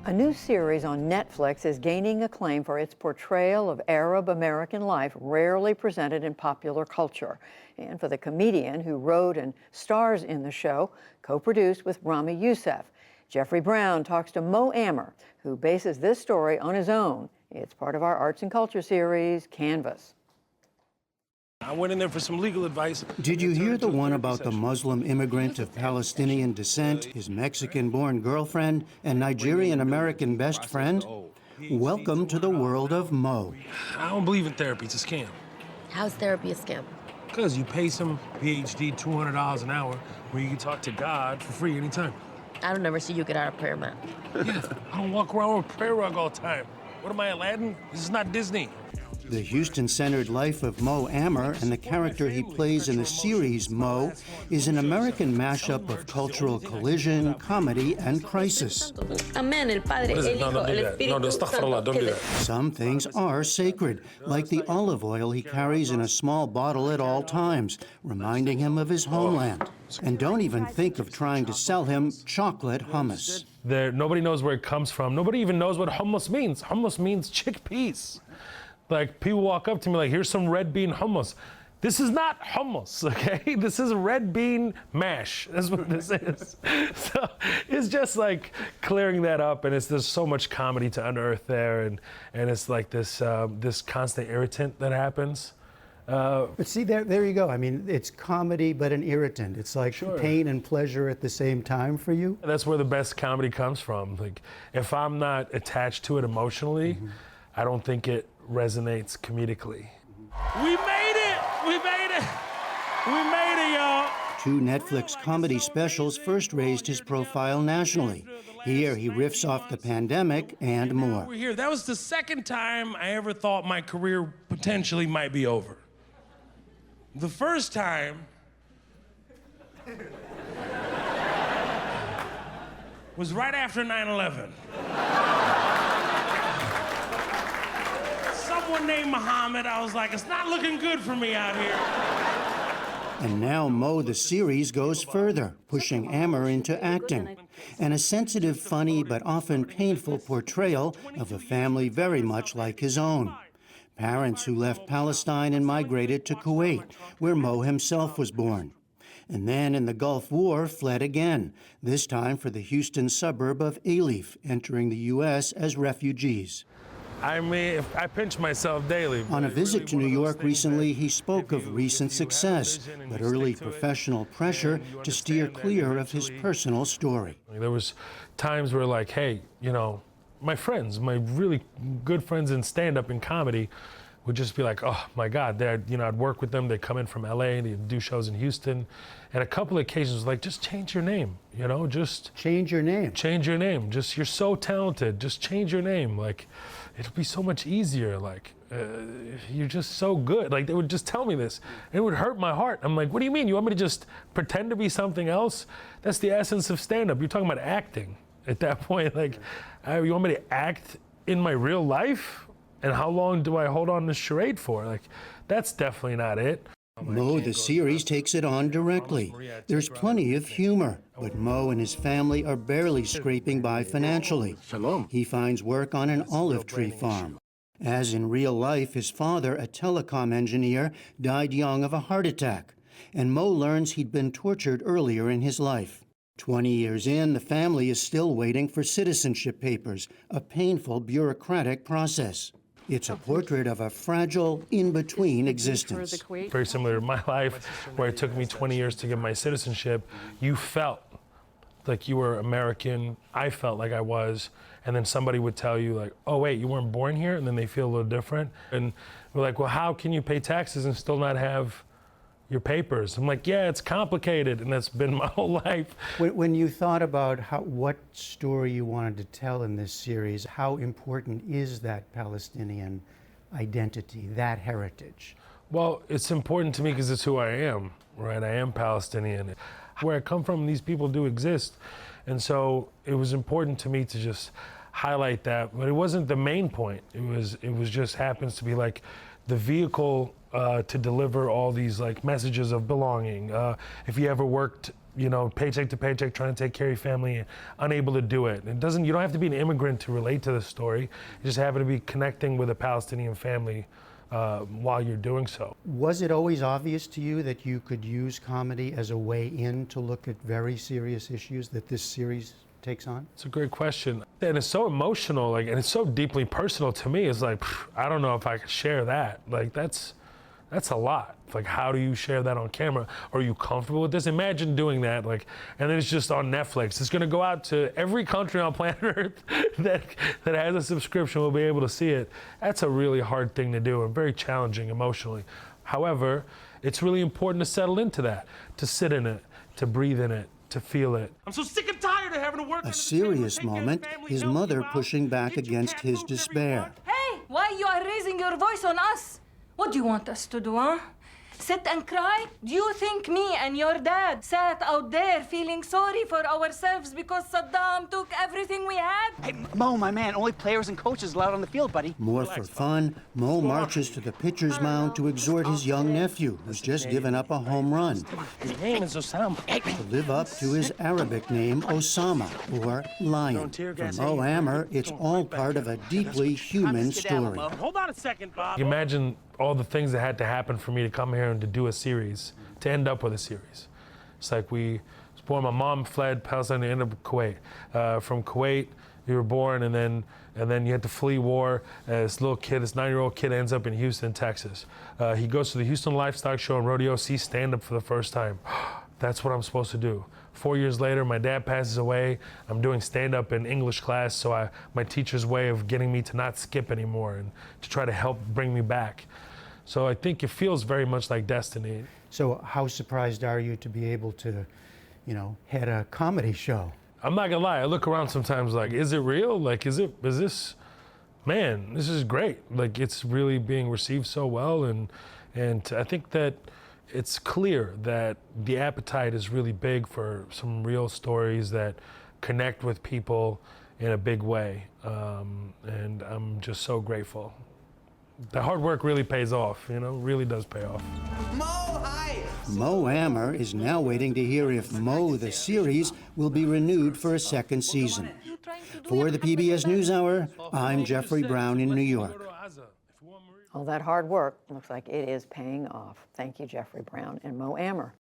A new series on Netflix is gaining acclaim for its portrayal of Arab American life rarely presented in popular culture, and for the comedian who wrote and stars in the show, co-produced with Rami Youssef. Jeffrey Brown talks to Mo Amer, who bases this story on his own. It's part of our arts and culture series, Canvas. I went in there for some legal advice. Did you hear the one about the Muslim immigrant of Palestinian descent, his Mexican-born girlfriend, and Nigerian-American best friend? Welcome to the world of Mo. I don't believe in therapy. It's a scam. How's therapy a scam? Because you pay some PhD $200 an hour where you can talk to God for free anytime. I don't ever see you get out of prayer mat. Yeah, I don't walk around with a prayer rug all the time. What am I, Aladdin? This is not Disney. The Houston-centered life of Mo Amer and the character he plays in the series Mo is an American mashup of cultural collision, comedy, and crisis. Amen, el Padre, el Hijo, el Espíritu Santo. Don't do that. Some things are sacred, like the olive oil he carries in a small bottle at all times, reminding him of his homeland. And don't even think of trying to sell him chocolate hummus. Nobody knows where it comes from. Nobody even knows what hummus means. Hummus means chickpeas. Like, people walk up to me like, here's some red bean hummus. This is not hummus, okay? This is red bean mash. That's what this is. So it's just like clearing that up, and there's so much comedy to unearth there, and it's like this constant irritant that happens. But see, there you go. I mean, it's comedy, but an irritant. It's like pain and pleasure at the same time for you. That's where the best comedy comes from. Like, if I'm not attached to it emotionally, I don't think it resonates comedically. We made it! We made it! We made it, y'all! 2 Netflix comedy specials first raised his profile nationally. Here he riffs off the pandemic and more. We're here. That was the second time I ever thought my career potentially might be over. The first time was right after 9/11. Someone named Muhammad, I was like, it's not looking good for me out here. And now Mo the series goes further, pushing Amer into acting. And a sensitive, funny, but often painful portrayal of a family very much like his own. Parents who left Palestine and migrated to Kuwait, where Mo himself was born. And then in the Gulf War fled again, this time for the Houston suburb of Alief, entering the U.S. as refugees. I mean, I pinch myself daily. On a visit to New York recently, he spoke of recent success, but early professional pressure to steer clear of his personal story. There was times where, like, hey, you know, my friends, my really good friends in stand-up and comedy would just be like, oh my God, I'd work with them, they'd come in from LA, they'd do shows in Houston. And a couple of occasions, like, just change your name, just change your name. Change your name. Just, you're so talented, just change your name. Like, it'll be so much easier. Like, you're just so good. Like, they would just tell me this. And it would hurt my heart. I'm like, what do you mean? You want me to just pretend to be something else? That's the essence of stand-up. You're talking about acting at that point. Like, you want me to act in my real life? And how long do I hold on this charade for? Like, that's definitely not it. Mo the series takes it on directly. There's plenty of humor, but Mo and his family are barely scraping by financially. He finds work on an olive tree farm. As in real life, his father, a telecom engineer, died young of a heart attack, and Mo learns he'd been tortured earlier in his life. 20 years in, the family is still waiting for citizenship papers, a painful bureaucratic process. It's a portrait of a fragile, in-between existence. Very similar to my life, where it took me 20 years to get my citizenship. You felt like you were American. I felt like I was. And then somebody would tell you, like, oh, wait, you weren't born here? And then they feel a little different. And we're like, well, how can you pay taxes and still not have your papers? I'm like, yeah, it's complicated, and that's been my whole life. When you thought about what story you wanted to tell in this series, how important is that Palestinian identity, that heritage? Well, it's important to me because it's who I am, right? I am Palestinian. Where I come from, these people do exist. And so it was important to me to just highlight that, but it wasn't the main point. It was just happens to be like the vehicle to deliver all these like messages of belonging. If you ever worked you know, paycheck to paycheck, trying to take care of your family, unable to do it. You don't have to be an immigrant to relate to this story. You just happen to be connecting with a Palestinian family while you're doing so. Was it always obvious to you that you could use comedy as a way in to look at very serious issues that this series takes on? It's a great question. And it's so emotional, like, and it's so deeply personal to me. It's like, I don't know if I could share that. Like, that's a lot. Like, how do you share that on camera? Are you comfortable with this? Imagine doing that, like, and then it's just on Netflix. It's gonna go out to every country on planet Earth that has a subscription will be able to see it. That's a really hard thing to do and very challenging emotionally. However, it's really important to settle into that, to sit in it, to breathe in it, to feel it. I'm so sick and tired of having to work. A serious moment, his mother pushing back against his despair. Hey, why you are raising your voice on us? What do you want us to do, huh? Sit and cry? Do you think me and your dad sat out there feeling sorry for ourselves because Saddam took everything we had? Hey, Mo, my man, only players and coaches allowed on the field, buddy. More for fun, Mo marches to the pitcher's mound to exhort his young nephew, who's just given up a home run, His name is Osama. to live up to his Arabic name, Osama, or Lion. For Mo Amer, it's all part of a deeply human story. Hold on a second, Bob. Imagine all the things that had to happen for me to come here and to do a series, to end up with a series. It's like we was born, my mom fled Palestine to end up in Kuwait. From Kuwait, you were born, and then you had to flee war. This little kid, this 9-year-old kid, ends up in Houston, Texas. He goes to the Houston Livestock Show and Rodeo, sees stand-up for the first time. That's what I'm supposed to do. 4 years later, my dad passes away. I'm doing stand-up in English class, so my teacher's way of getting me to not skip anymore and to try to help bring me back. So I think it feels very much like destiny. So how surprised are you to be able to, you know, head a comedy show? I'm not gonna lie, I look around sometimes like, is it real? Like, is this, man, this is great. Like, it's really being received so well, and I think that it's clear that the appetite is really big for some real stories that connect with people in a big way, and I'm just so grateful. The hard work really pays off, you know, really does pay off. Mo Amer is now waiting to hear if Mo the series will be renewed for a second season. For the PBS NewsHour, I'm Jeffrey Brown in New York. All that hard work looks like it is paying off. Thank you, Jeffrey Brown and Mo Amer.